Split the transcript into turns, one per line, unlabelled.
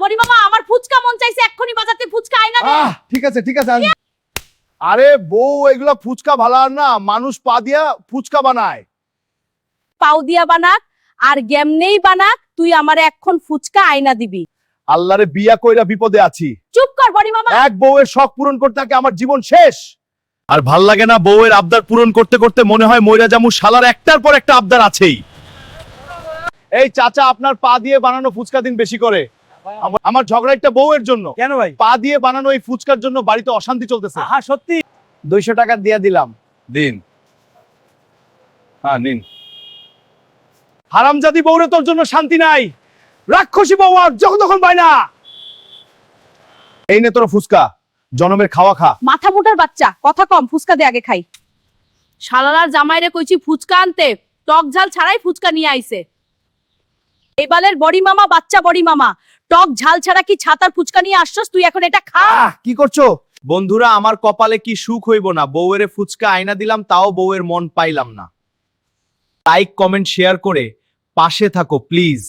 বড়ি মামা, আমার ফুচকা মন চাইছে, এক্ষুনি বাজাতে ফুচকা আইনা দে।
ঠিক আছে ঠিক আছে আরে বউ এগুলা ফুচকা ভালো না, মানুষ পা দিয়া ফুচকা বানায়।
পাও দিয়া বানাক আর গেমনেই বানাক, তুই আমারে এখন ফুচকা আইনা দিবি।
আল্লাহরে বিয়া কইরা বিপদে আছি।
চুপ কর বড়ি মামা।
এক বউয়ের শখ পূরণ করতে আগে আমার জীবন শেষ। আর ভাল লাগে না বউয়ের আবদার পূরণ করতে করতে মনে হয় মইরা জামু, শালার একটার পর একটা আবদার আছেই। এই চাচা, আপনার পা দিয়ে বানানো ফুচকা দিন বেশি করে। আমার ঝগড়া একটা বউয়ের জন্য।
কেন ভাই?
পা দিয়ে বানানো এই ফুচকার জন্য বাড়িতে অশান্তি চলতেছে।
হ্যাঁ সত্যি। 200 টাকা দিয়ে দিলাম।
দিন। হ্যাঁ নিন। হারামজাদি বউরে, তোর জন্য শান্তি নাই। রাক্ষসী বউ আর যখন তখন বাইনা। এই নে তোর ফুচকা, জনমের খাওয়া খা।
মাথা মোটার বাচ্চা, কথা কম, ফুচকা দে আগে খাই। শালালার জামাইরে কইছি ফুচকা আনতে, টক ঝাল ছাড়াই ফুচকা নিয়ে আইছে। এবালের বড়ি মামা, বাচ্চা বড়ি মামা, টক ঝাল ছাড়া কি ছাতার ফুচকা নিয়ে আসছস? তুই এখন এটা খা।
কি করছো?
বন্ধুরা, আমার কপালে কি সুখ হইব না, বউয়ের ফুচকা আইনা দিলাম, তাও বউয়ের মন পাইলাম না। লাইক কমেন্ট শেয়ার করে পাশে থাকো প্লিজ।